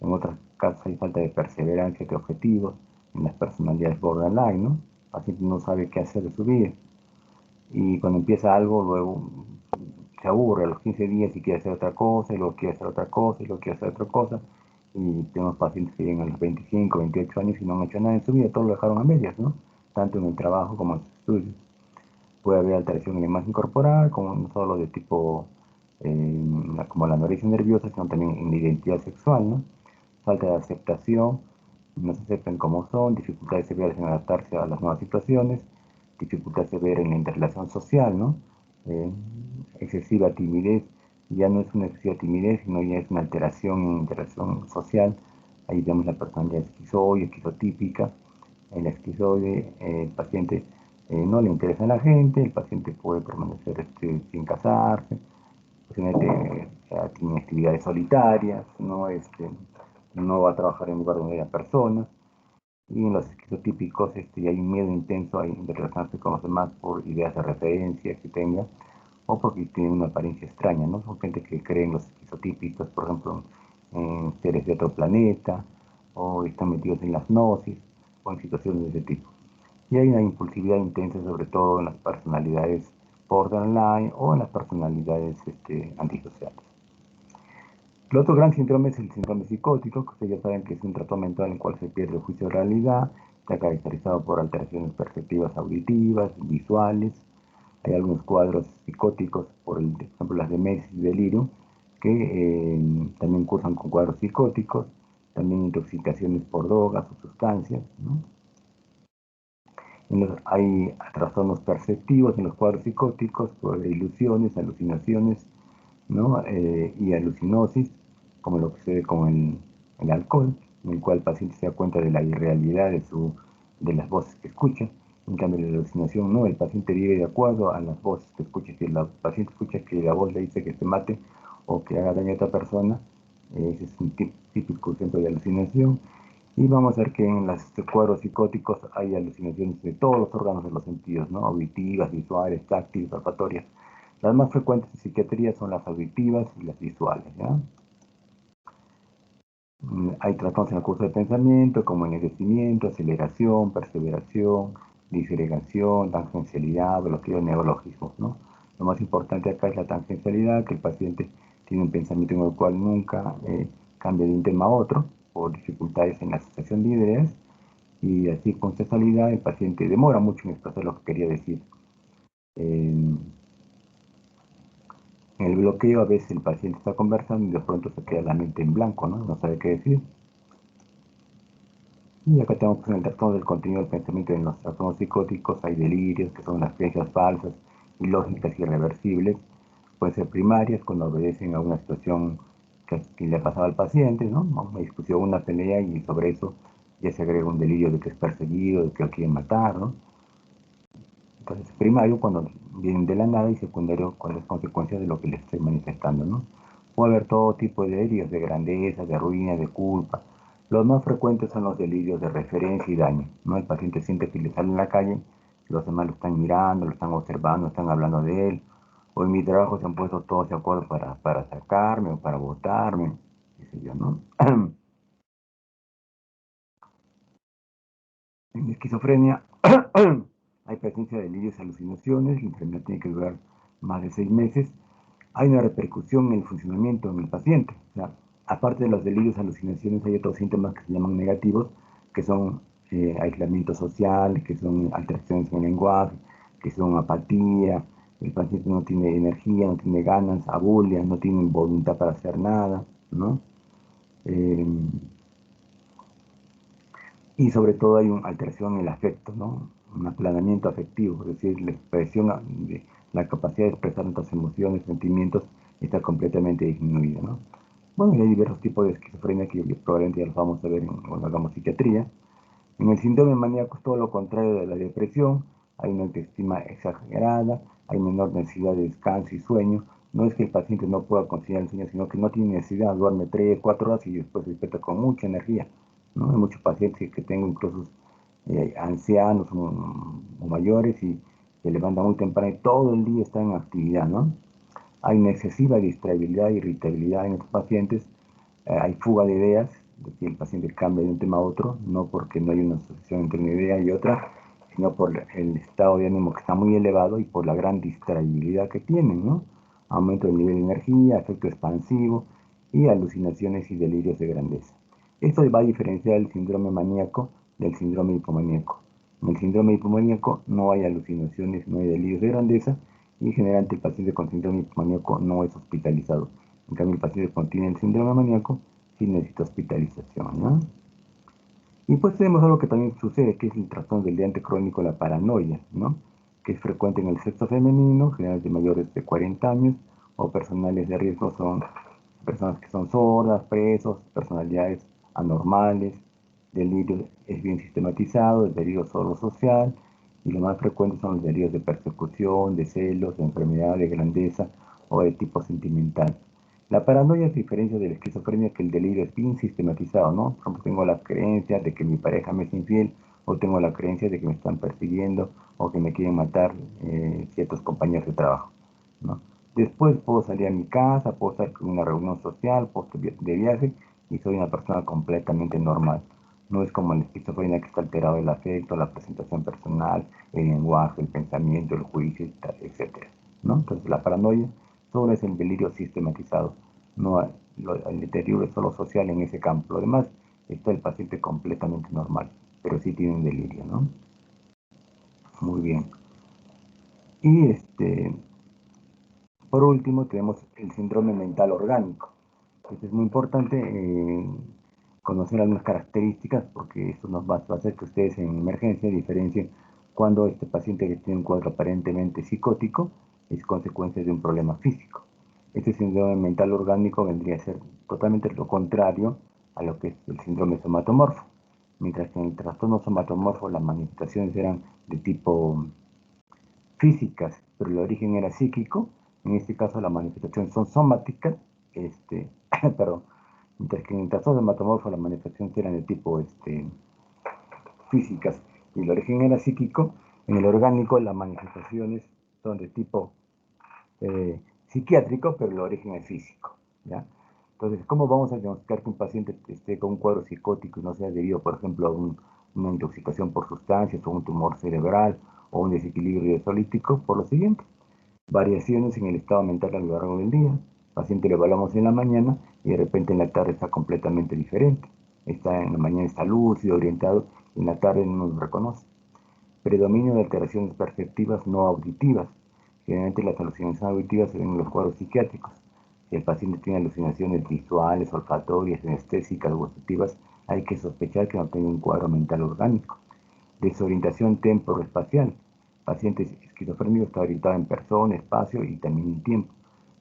En otros casos hay falta de perseverancia de objetivos, en las personalidades borderline, ¿no? El paciente no sabe qué hacer de su vida. Y cuando empieza algo, luego se aburre a los 15 días y quiere hacer otra cosa, y luego quiere hacer otra cosa, y luego quiere hacer otra cosa. Y tenemos pacientes que llegan a los 25, 28 años y no han hecho nada en su vida, todo lo dejaron a medias, ¿no? Tanto en el trabajo como en sus estudios. Puede haber alteración en la imagen corporal, como no solo de tipo como la anorexia nerviosa, sino también en la identidad sexual, ¿no? Falta de aceptación, no se aceptan como son, dificultades severas en adaptarse a las nuevas situaciones, dificultad severa en la interrelación social, ¿no? Eh, excesiva timidez, ya no es una excesiva timidez, sino ya es una alteración en la interacción social. Ahí vemos la personalidad esquizoide, esquizotípica. En la esquizoide, el paciente no le interesa a la gente, el paciente puede permanecer sin casarse, posiblemente tiene actividades solitarias, no va a trabajar en un lugar donde haya personas. Y en los esquizotípicos hay un miedo intenso de relacionarse con los demás por ideas de referencia que tenga o porque tienen una apariencia extraña, ¿no? Son gente que cree en los esquizotípicos, por ejemplo, en seres de otro planeta, o están metidos en la gnosis, o en situaciones de ese tipo. Y hay una impulsividad intensa, sobre todo en las personalidades borderline o en las personalidades antisociales. El otro gran síndrome es el síndrome psicótico, que ustedes ya saben que es un tratamiento en el cual se pierde el juicio de realidad, está caracterizado por alteraciones perceptivas auditivas, visuales, Hay algunos cuadros psicóticos, por ejemplo las demencias y delirio, que también cursan con cuadros psicóticos, también intoxicaciones por drogas o sustancias, ¿no? Hay trastornos perceptivos en los cuadros psicóticos por ilusiones, alucinaciones, ¿no? Y alucinosis, como lo que sucede con el alcohol, en el cual el paciente se da cuenta de la irrealidad de las voces que escucha. En cambio, la alucinación no, el paciente vive de acuerdo a las voces que escucha. Si el paciente escucha que la voz le dice que se mate o que haga daño a otra persona, ese es un típico ejemplo de alucinación. Y vamos a ver que en los cuadros psicóticos hay alucinaciones de todos los órganos de los sentidos, ¿no? Auditivas, visuales, táctiles, olfatorias. Las más frecuentes en psiquiatría son las auditivas y las visuales, ¿ya? Hay trastornos en el curso de pensamiento, como enlentecimiento, aceleración, perseveración, disgregación, tangencialidad, bloqueo, neologismos, ¿no? Lo más importante acá es la tangencialidad, que el paciente tiene un pensamiento en el cual nunca cambia de un tema a otro, por dificultades en la asociación de ideas, y así con casualidad el paciente demora mucho en expresar lo que quería decir. En el bloqueo a veces el paciente está conversando y de pronto se queda la mente en blanco, ¿no? No sabe qué decir. Y acá tenemos pues, en el trastorno del contenido del pensamiento en los trastornos psicóticos, hay delirios, que son las creencias falsas, ilógicas y irreversibles. Pueden ser primarias, cuando obedecen a una situación que le ha pasado al paciente, ¿no? Una discusión, una pelea, y sobre eso ya se agrega un delirio de que es perseguido, de que lo quieren matar, ¿no? Entonces, primario cuando vienen de la nada y secundario con las consecuencias de lo que les estoy manifestando, ¿no? Puede haber todo tipo de delirios, de grandeza, de ruina, de culpa. Los más frecuentes son los delirios de referencia y daño, ¿no? El paciente siente que le sale en la calle, los demás lo están mirando, lo están observando, están hablando de él, o en mi trabajo se han puesto todos de acuerdo para sacarme o para votarme, qué sé yo, ¿no? En esquizofrenia hay presencia de delirios y alucinaciones, la enfermedad tiene que durar más de 6 meses. Hay una repercusión en el funcionamiento en el paciente. O sea, aparte de los delirios y alucinaciones, hay otros síntomas que se llaman negativos, que son aislamiento social, que son alteraciones en el lenguaje, que son apatía, el paciente no tiene energía, no tiene ganas, abulia, no tiene voluntad para hacer nada, ¿no? Eh, y sobre todo hay una alteración en el afecto, ¿no? Un aplanamiento afectivo, es decir, la expresión, la capacidad de expresar nuestras emociones, sentimientos, está completamente disminuida, ¿no? Bueno, y hay diversos tipos de esquizofrenia que probablemente ya los vamos a ver cuando hagamos psiquiatría. En el síndrome maníaco es todo lo contrario de la depresión, hay una autoestima exagerada, hay menor necesidad de descanso y sueño. No es que el paciente no pueda conciliar el sueño, sino que no tiene necesidad, duerme 3, 4 horas y después se despierta con mucha energía, ¿no? Hay muchos pacientes que tengo, incluso ancianos o mayores, y se levantan muy temprano y todo el día están en actividad, ¿no? Hay una excesiva distraibilidad e irritabilidad en estos pacientes, hay fuga de ideas, es decir, el paciente cambia de un tema a otro, no porque no hay una asociación entre una idea y otra, sino por el estado de ánimo que está muy elevado y por la gran distraibilidad que tienen, ¿no? Aumento del nivel de energía, efecto expansivo y alucinaciones y delirios de grandeza. Esto va a diferenciar el síndrome maníaco del síndrome hipomaníaco. En el síndrome hipomaníaco no hay alucinaciones, no hay delirios de grandeza, y generalmente el paciente con síndrome hipomaníaco no es hospitalizado. En cambio, el paciente que tiene el síndrome maníaco sí necesita hospitalización, ¿no? Y pues tenemos algo que también sucede, que es el trastorno del delirante crónico, la paranoia, ¿no? Que es frecuente en el sexo femenino, generalmente mayores de 40 años, o personales de riesgo son personas que son sordas, presos, personalidades anormales, delirio es bien sistematizado, el delirio solo social, y lo más frecuente son los delirios de persecución, de celos, de enfermedad, de grandeza o de tipo sentimental. La paranoia es diferencia de la esquizofrenia, que el delirio es bien sistematizado, ¿no? Por ejemplo, tengo la creencia de que mi pareja me es infiel, o tengo la creencia de que me están persiguiendo, o que me quieren matar ciertos compañeros de trabajo, ¿no? Después puedo salir a mi casa, puedo estar en una reunión social, puedo estar de viaje y soy una persona completamente normal. No es como la esquizofrenia, que está alterado el afecto, la presentación personal, el lenguaje, el pensamiento, el juicio, etc., ¿no? Entonces la paranoia solo es el delirio sistematizado, no el deterioro es solo social en ese campo. Lo demás está el paciente completamente normal, pero sí tiene un delirio, ¿no? Muy bien. Y por último tenemos el síndrome mental orgánico. Esto es muy importante conocer algunas características porque esto nos va a hacer que ustedes en emergencia diferencien cuando este paciente que tiene un cuadro aparentemente psicótico es consecuencia de un problema físico. Este síndrome mental orgánico vendría a ser totalmente lo contrario a lo que es el síndrome somatomorfo. Mientras que en el trastorno somatomorfo las manifestaciones eran de tipo físicas, pero el origen era psíquico. En este caso las manifestaciones son somáticas, perdón, mientras que en el trastorno somatomorfo las manifestaciones eran de tipo físicas y el origen era psíquico. En el orgánico las manifestaciones son de tipo psiquiátrico, pero el origen es físico, ¿ya? Entonces, ¿cómo vamos a diagnosticar que un paciente esté con un cuadro psicótico y no sea debido, por ejemplo, a una intoxicación por sustancias o un tumor cerebral o un desequilibrio electrolítico? Por lo siguiente: variaciones en el estado mental a lo largo del día. El paciente lo evaluamos en la mañana y de repente en la tarde está completamente diferente. En la mañana está lúcido, orientado, y en la tarde no nos reconoce. Predominio de alteraciones perceptivas no auditivas. Generalmente las alucinaciones auditivas se ven en los cuadros psiquiátricos. Si el paciente tiene alucinaciones visuales, olfatorias, anestésicas o gustativas, hay que sospechar que no tenga un cuadro mental orgánico. Desorientación temporoespacial. El paciente esquizofrénico está orientado en persona, espacio y también en tiempo.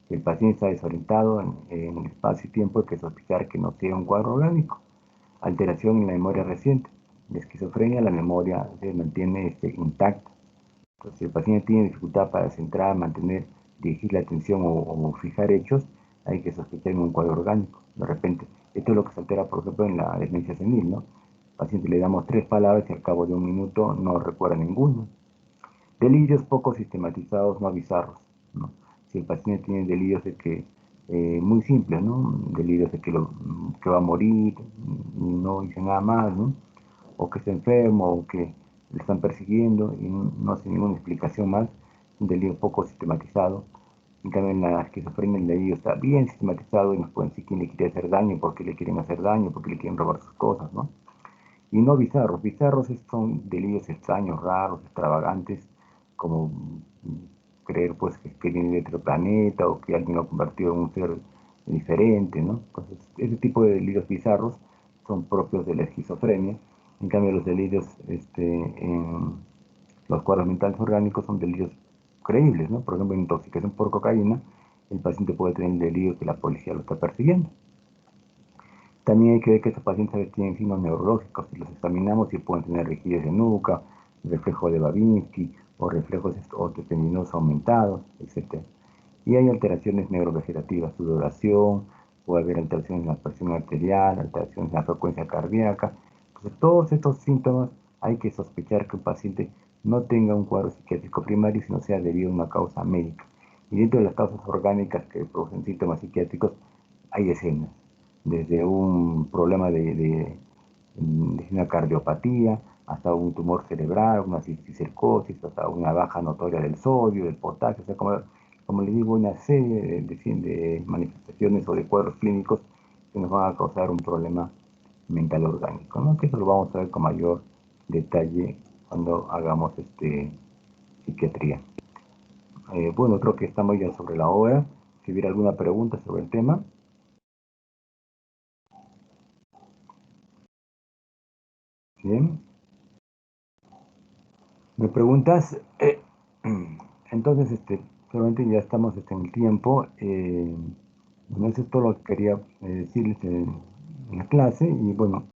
Si el paciente está desorientado en espacio y tiempo, hay que sospechar que no tiene un cuadro orgánico. Alteración en la memoria reciente. En la esquizofrenia la memoria se mantiene intacta. Entonces, si el paciente tiene dificultad para centrar, mantener, dirigir la atención o fijar hechos, hay que sospechar en un cuadro orgánico. De repente, esto es lo que se altera, por ejemplo, en la demencia senil, ¿no? Al paciente le damos 3 palabras y al cabo de un minuto no recuerda ninguna. Delirios poco sistematizados, no bizarros, ¿no? Si el paciente tiene delirios de que, muy simples, ¿no? Delirios de que va a morir y no dice nada más, ¿no? O que está enfermo, o que le están persiguiendo y no hace ninguna explicación más, un delirio poco sistematizado. En cambio, en la esquizofrenia el delirio está bien sistematizado y nos pueden decir quién le quiere hacer daño, por qué le quieren hacer daño, por qué le quieren robar sus cosas, ¿no? Y no bizarros. Bizarros son delirios extraños, raros, extravagantes, como creer pues que viene de otro planeta o que alguien lo ha convertido en un ser diferente, ¿no? Entonces, ese tipo de delirios bizarros son propios de la esquizofrenia. En cambio, los delirios en los cuadros mentales orgánicos son delirios creíbles, ¿no? Por ejemplo, en intoxicación por cocaína, el paciente puede tener el delirio que la policía lo está persiguiendo. También hay que ver que estos pacientes tienen signos neurológicos. Si los examinamos, si pueden tener rigidez de nuca, reflejo de Babinski o reflejos osteotendinosos aumentados, etc. Y hay alteraciones neurovegetativas, sudoración, puede haber alteraciones en la presión arterial, alteraciones en la frecuencia cardíaca. Entonces, todos estos síntomas hay que sospechar que un paciente no tenga un cuadro psiquiátrico primario, sino sea debido a una causa médica. Y dentro de las causas orgánicas que producen síntomas psiquiátricos, hay decenas, desde un problema de una cardiopatía, hasta un tumor cerebral, una cisticercosis, hasta una baja notoria del sodio, del potasio, o sea, como les digo, una serie de manifestaciones o de cuadros clínicos que nos van a causar un problema mental orgánico, ¿no? Que eso lo vamos a ver con mayor detalle cuando hagamos psiquiatría. Bueno, creo que estamos ya sobre la hora. Si hubiera alguna pregunta sobre el tema. Bien. Me preguntas, entonces, solamente ya estamos en el tiempo. Bueno, eso es todo lo que quería decirles en la clase y bueno,